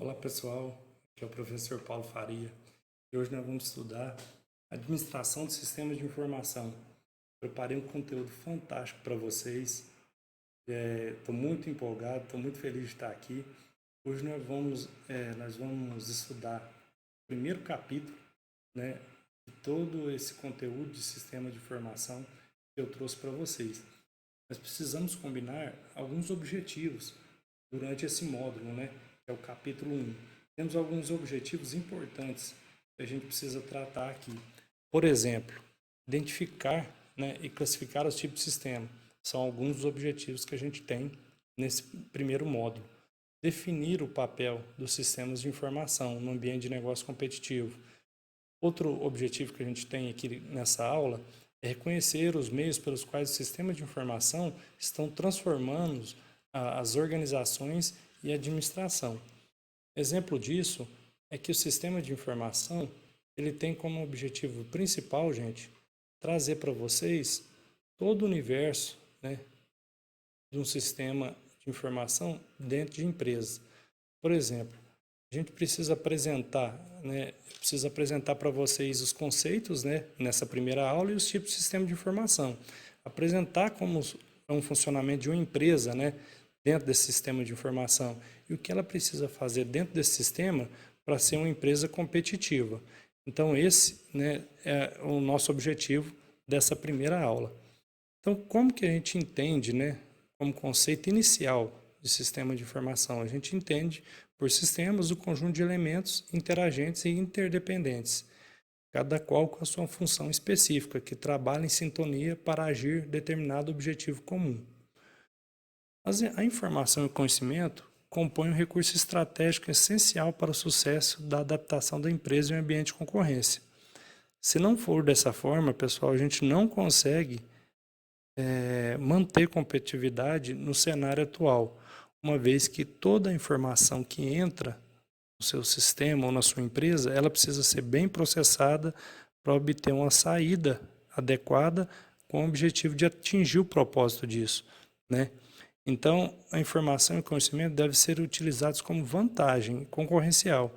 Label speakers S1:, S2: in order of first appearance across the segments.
S1: Olá pessoal, aqui é o professor Paulo Faria e hoje nós vamos estudar Administração de Sistemas de Informação. Preparei um conteúdo fantástico para vocês, estou muito empolgado, estou muito feliz de estar aqui. Hoje nós vamos estudar o primeiro capítulo, né, de todo esse conteúdo de sistema de informação que eu trouxe para vocês. Nós precisamos combinar alguns objetivos durante esse módulo, né? Que é o capítulo 1. Temos alguns objetivos importantes que a gente precisa tratar aqui. Por exemplo, identificar, né, e classificar os tipos de sistema. São alguns dos objetivos que a gente tem nesse primeiro módulo. Definir o papel dos sistemas de informação no ambiente de negócio competitivo. Outro objetivo que a gente tem aqui nessa aula é reconhecer os meios pelos quais os sistemas de informação estão transformando as organizações e a administração. Exemplo disso é que o sistema de informação ele tem como objetivo principal, gente, trazer para vocês todo o universo, né, de um sistema de informação dentro de empresas. Por exemplo, a gente precisa apresentar para vocês os conceitos, né, nessa primeira aula e os tipos de sistema de informação. Apresentar como é um funcionamento de uma empresa, né, dentro desse sistema de informação e o que ela precisa fazer dentro desse sistema para ser uma empresa competitiva. Então, esse, né, é o nosso objetivo dessa primeira aula. Então, como que a gente entende, né, como conceito inicial de sistema de informação? A gente entende por sistemas o conjunto de elementos interagentes e interdependentes, cada qual com a sua função específica, que trabalha em sintonia para agir determinado objetivo comum. A informação e o conhecimento compõem um recurso estratégico essencial para o sucesso da adaptação da empresa em um ambiente de concorrência. Se não for dessa forma, pessoal, a gente não consegue manter competitividade no cenário atual, uma vez que toda a informação que entra no seu sistema ou na sua empresa, ela precisa ser bem processada para obter uma saída adequada com o objetivo de atingir o propósito disso, né? Então, a informação e o conhecimento devem ser utilizados como vantagem concorrencial,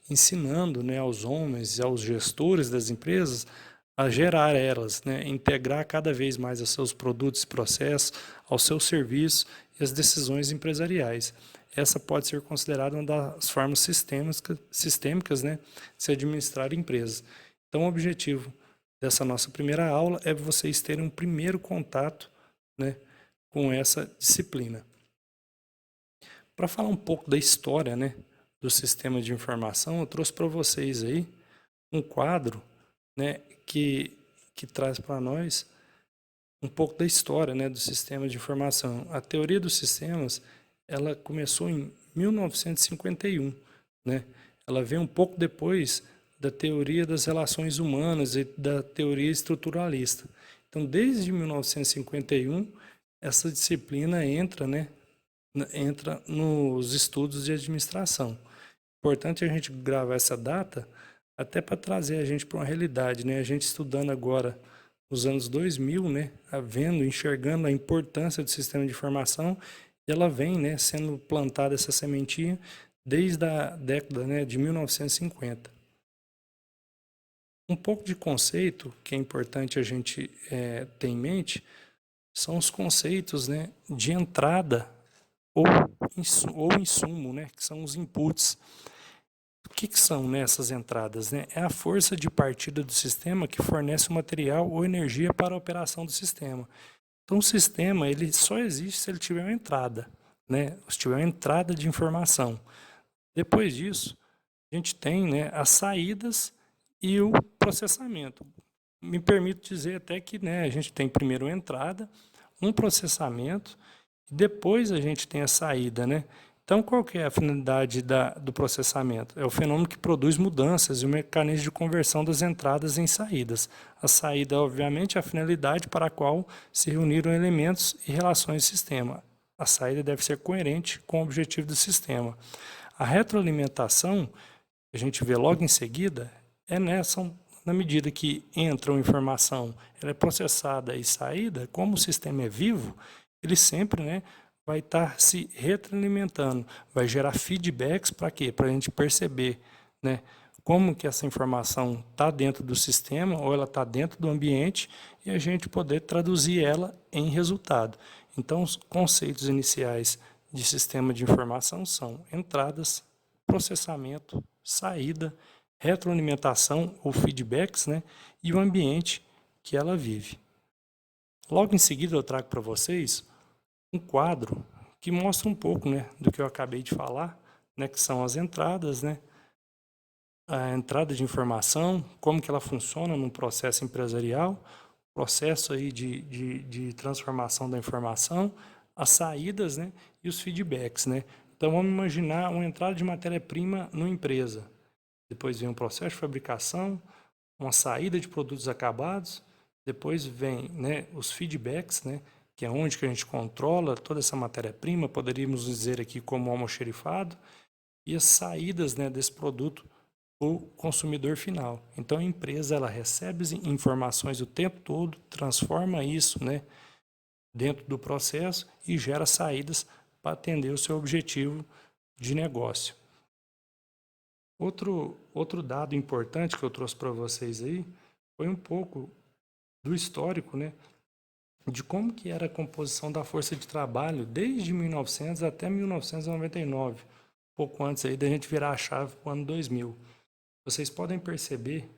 S1: ensinando, né, aos homens e aos gestores das empresas a gerar elas, né, integrar cada vez mais os seus produtos e processos, aos seus serviços e as decisões empresariais. Essa pode ser considerada uma das formas sistêmicas, né, de se administrar empresas. Então, o objetivo dessa nossa primeira aula é vocês terem um primeiro contato, né, com essa disciplina. Para falar um pouco da história, né, do sistema de informação, eu trouxe para vocês aí um quadro, né, que traz para nós um pouco da história, né, do sistema de informação. A teoria dos sistemas, ela começou em 1951, né? Ela veio um pouco depois da teoria das relações humanas e da teoria estruturalista. Então, desde 1951, essa disciplina entra nos estudos de administração. Importante a gente gravar essa data até para trazer a gente para uma realidade, né? A gente estudando agora nos anos 2000, né? Enxergando a importância do sistema de informação, e ela vem, né, sendo plantada essa sementinha desde a década, né, de 1950. Um pouco de conceito que é importante a gente ter em mente são os conceitos, né, de entrada ou insumo, né, que são os inputs. O que são, né, essas entradas? Né? É a força de partida do sistema que fornece o material ou energia para a operação do sistema. Então, o sistema ele só existe se ele tiver uma entrada, né, se tiver uma entrada de informação. Depois disso, a gente tem, né, as saídas e o processamento. Me permito dizer até que, né, a gente tem primeiro a entrada, um processamento, e depois a gente tem a saída, né? Então, qual que é a finalidade do processamento? É o fenômeno que produz mudanças e o mecanismo de conversão das entradas em saídas. A saída, obviamente, é a finalidade para a qual se reuniram elementos e relações do sistema. A saída deve ser coerente com o objetivo do sistema. A retroalimentação, a gente vê logo em seguida, na medida que entra uma informação, ela é processada e saída, como o sistema é vivo, ele sempre, né, vai estar se retroalimentando, vai gerar feedbacks para quê? Para a gente perceber, né, como que essa informação está dentro do sistema ou ela está dentro do ambiente e a gente poder traduzir ela em resultado. Então, os conceitos iniciais de sistema de informação são entradas, processamento, saída, retroalimentação ou feedbacks, né, e o ambiente que ela vive. Logo em seguida eu trago para vocês um quadro que mostra um pouco, né, do que eu acabei de falar, né, que são as entradas, né, a entrada de informação, como que ela funciona no processo empresarial, processo aí de transformação da informação, as saídas, né, e os feedbacks, né. Então vamos imaginar uma entrada de matéria-prima numa empresa, depois vem um processo de fabricação, uma saída de produtos acabados, depois vem, né, os feedbacks, né, que é onde que a gente controla toda essa matéria-prima, poderíamos dizer aqui como almoxerifado, e as saídas, né, desse produto para o consumidor final. Então a empresa ela recebe informações o tempo todo, transforma isso, né, dentro do processo e gera saídas para atender o seu objetivo de negócio. Outro dado importante que eu trouxe para vocês aí foi um pouco do histórico, né, de como que era a composição da força de trabalho desde 1900 até 1999, pouco antes aí da gente virar a chave para o ano 2000. Vocês podem perceber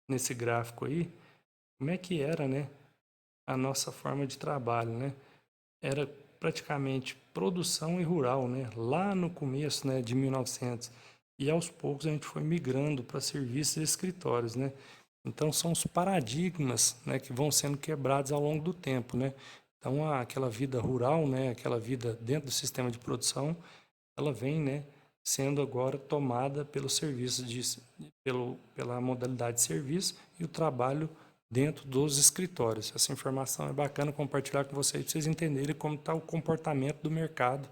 S1: nesse gráfico aí como é que era, né, a nossa forma de trabalho, né? Era praticamente produção e rural, né? Lá no começo, né, de 1900. E aos poucos a gente foi migrando para serviços e escritórios, né? Então são os paradigmas, né, que vão sendo quebrados ao longo do tempo, né? Então aquela vida rural, né, aquela vida dentro do sistema de produção, ela vem, né, sendo agora tomada pelo serviço pela modalidade de serviço e o trabalho dentro dos escritórios. Essa informação é bacana compartilhar com vocês para vocês entenderem como está o comportamento do mercado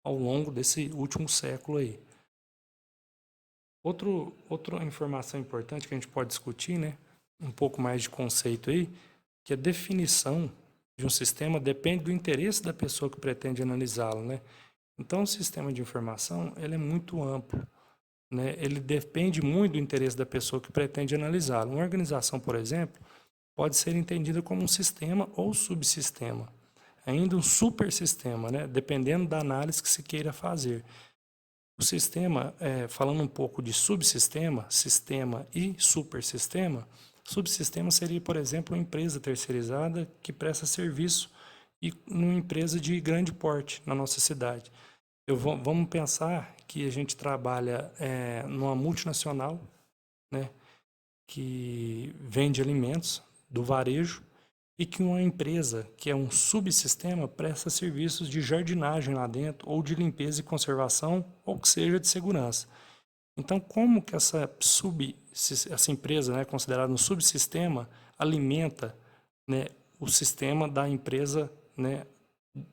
S1: ao longo desse último século aí. Outra informação importante que a gente pode discutir, né, um pouco mais de conceito aí, que a definição de um sistema depende do interesse da pessoa que pretende analisá-lo, né? Então, o sistema de informação ele é muito amplo, né? Ele depende muito do interesse da pessoa que pretende analisá-lo. Uma organização, por exemplo, pode ser entendida como um sistema ou subsistema, ainda um supersistema, né? Dependendo da análise que se queira fazer. O sistema, falando um pouco de subsistema, sistema e supersistema, subsistema seria, por exemplo, uma empresa terceirizada que presta serviço e numa empresa de grande porte na nossa cidade. Vamos pensar que a gente trabalha numa multinacional, né, que vende alimentos do varejo e que uma empresa, que é um subsistema, presta serviços de jardinagem lá dentro, ou de limpeza e conservação, ou que seja de segurança. Então, como que essa empresa, né, considerada um subsistema, alimenta, né, o sistema da empresa, né,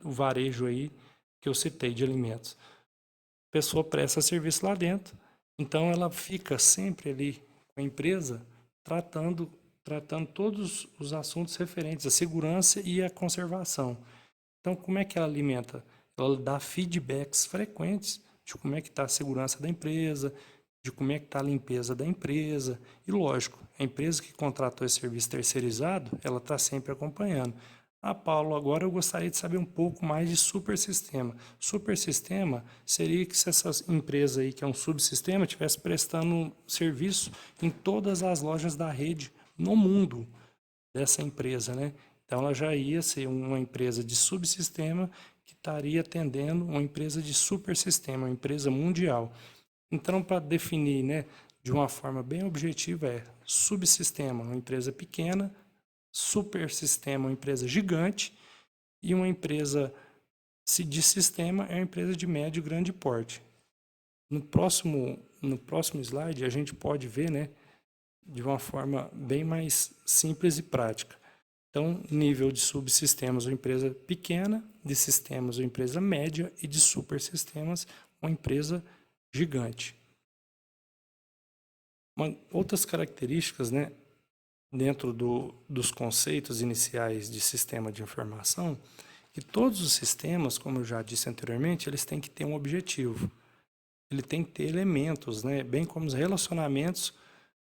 S1: o varejo aí que eu citei de alimentos? A pessoa presta serviço lá dentro, então ela fica sempre ali com a empresa tratando todos os assuntos referentes à segurança e à conservação. Então, como é que ela alimenta? Ela dá feedbacks frequentes de como é que está a segurança da empresa, de como é que está a limpeza da empresa. E, lógico, a empresa que contratou esse serviço terceirizado, ela está sempre acompanhando. Ah, Paulo, agora eu gostaria de saber um pouco mais de supersistema. Supersistema seria que se essa empresa aí, que é um subsistema, estivesse prestando serviço em todas as lojas da rede no mundo dessa empresa, né? Então ela já ia ser uma empresa de subsistema que estaria atendendo uma empresa de supersistema, uma empresa mundial. Então, para definir, né, de uma forma bem objetiva, é subsistema, uma empresa pequena, supersistema, uma empresa gigante, e uma empresa de sistema é uma empresa de médio e grande porte. No próximo slide, a gente pode ver, né, de uma forma bem mais simples e prática. Então, nível de subsistemas, uma empresa pequena, de sistemas, uma empresa média, e de supersistemas, uma empresa gigante. Outras características, né, dentro dos conceitos iniciais de sistema de informação, E todos os sistemas, como eu já disse anteriormente, eles têm que ter um objetivo. Ele tem que ter elementos, né? Bem como os relacionamentos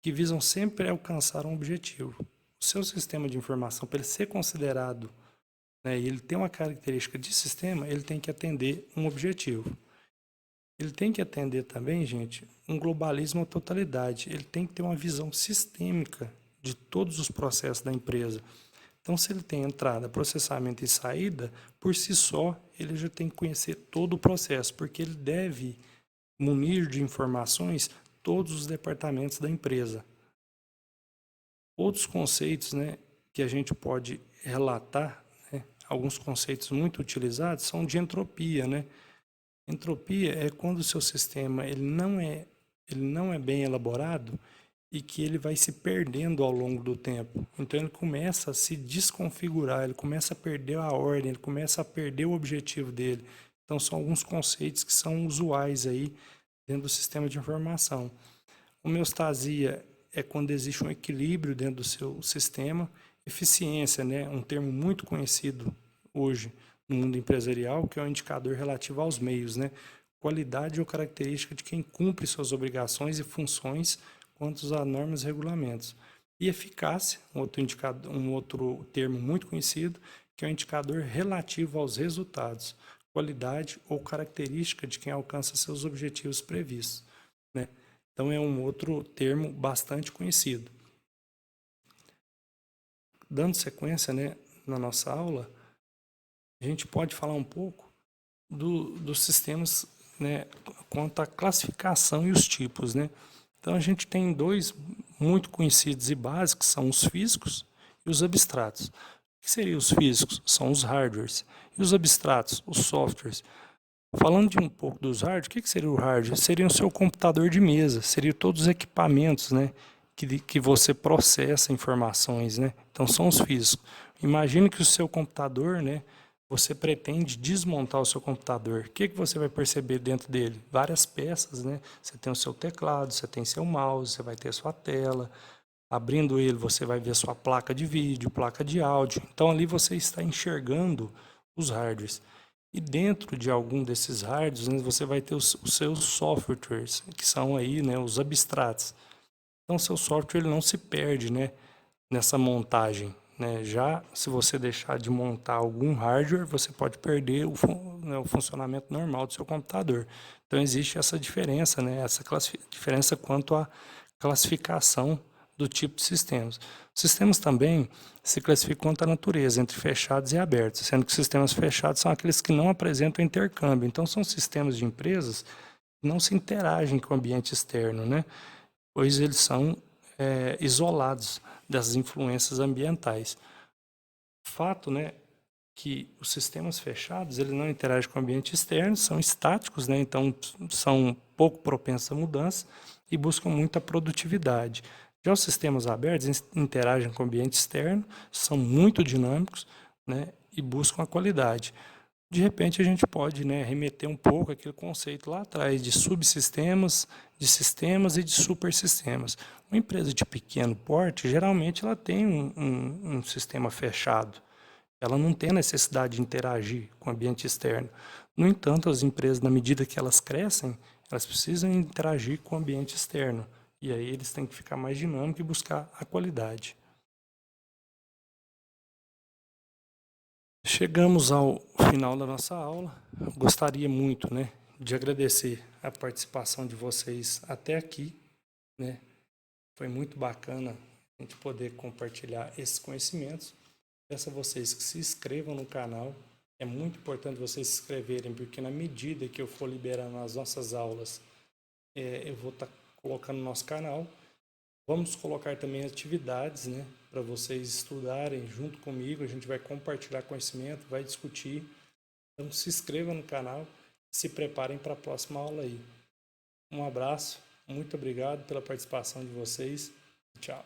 S1: que visam sempre alcançar um objetivo. O seu sistema de informação, para ele ser considerado, né, e ele ter uma característica de sistema, ele tem que atender um objetivo. Ele tem que atender também, gente, um globalismo à totalidade. Ele tem que ter uma visão sistêmica de todos os processos da empresa. Então, se ele tem entrada, processamento e saída, por si só, ele já tem que conhecer todo o processo, porque ele deve munir de informações todos os departamentos da empresa. Outros conceitos, né, que a gente pode relatar, né, alguns conceitos muito utilizados, são de entropia, né? Entropia é quando o seu sistema ele não é bem elaborado e que ele vai se perdendo ao longo do tempo. Então ele começa a se desconfigurar, ele começa a perder a ordem, ele começa a perder o objetivo dele. Então são alguns conceitos que são usuais aí dentro do sistema de informação. Homeostasia é quando existe um equilíbrio dentro do seu sistema. Eficiência, né, um termo muito conhecido hoje no mundo empresarial, que é um indicador relativo aos meios, né? Qualidade ou característica de quem cumpre suas obrigações e funções quanto a normas e regulamentos. E eficácia, um outro termo muito conhecido, que é o indicador relativo aos resultados, qualidade ou característica de quem alcança seus objetivos previstos, né? Então é um outro termo bastante conhecido. Dando sequência, né, na nossa aula, a gente pode falar um pouco dos sistemas, né, quanto à classificação e os tipos, né? Então a gente tem dois muito conhecidos e básicos, são os físicos e os abstratos. O que seriam os físicos? São os hardwares. E os abstratos? Os softwares. Falando de um pouco dos hardwares, o que seria o hardware? Seria o seu computador de mesa, seria todos os equipamentos, né, que você processa informações, né? Então são os físicos. Imagine que o seu computador, né, você pretende desmontar o seu computador. O que você vai perceber dentro dele? Várias peças, né? Você tem o seu teclado, você tem seu mouse, você vai ter a sua tela. Abrindo ele, você vai ver a sua placa de vídeo, placa de áudio. Então ali você está enxergando os hardwares. E dentro de algum desses hardwares, né, você vai ter os seus softwares, que são aí, né, os abstratos. Então, o seu software ele não se perde, né, nessa montagem, né? Já se você deixar de montar algum hardware, você pode perder o funcionamento normal do seu computador. Então, existe essa diferença, né, essa diferença quanto à classificação do tipo de sistemas. Os sistemas também se classificam quanto à natureza, entre fechados e abertos, sendo que sistemas fechados são aqueles que não apresentam intercâmbio. Então, são sistemas de empresas que não se interagem com o ambiente externo, né? Pois eles são isolados das influências ambientais. Fato, né, que os sistemas fechados eles não interagem com o ambiente externo, são estáticos, né, então são pouco propensos à mudança e buscam muita produtividade. Já os sistemas abertos interagem com o ambiente externo, são muito dinâmicos, né, e buscam a qualidade. De repente a gente pode, né, remeter um pouco aquele conceito lá atrás de subsistemas, de sistemas e de supersistemas. Uma empresa de pequeno porte, geralmente ela tem um sistema fechado. Ela não tem a necessidade de interagir com o ambiente externo. No entanto, as empresas, na medida que elas crescem, elas precisam interagir com o ambiente externo. E aí eles têm que ficar mais dinâmicos e buscar a qualidade. Chegamos ao final da nossa aula. Gostaria muito, né, de agradecer a participação de vocês até aqui, né? Foi muito bacana a gente poder compartilhar esses conhecimentos. Peço a vocês que se inscrevam no canal. É muito importante vocês se inscreverem, porque na medida que eu for liberando as nossas aulas, eu vou estar colocando no nosso canal. Vamos colocar também atividades, né, para vocês estudarem junto comigo. A gente vai compartilhar conhecimento, vai discutir. Então se inscrevam no canal, se preparem para a próxima aula aí. Um abraço, muito obrigado pela participação de vocês. Tchau.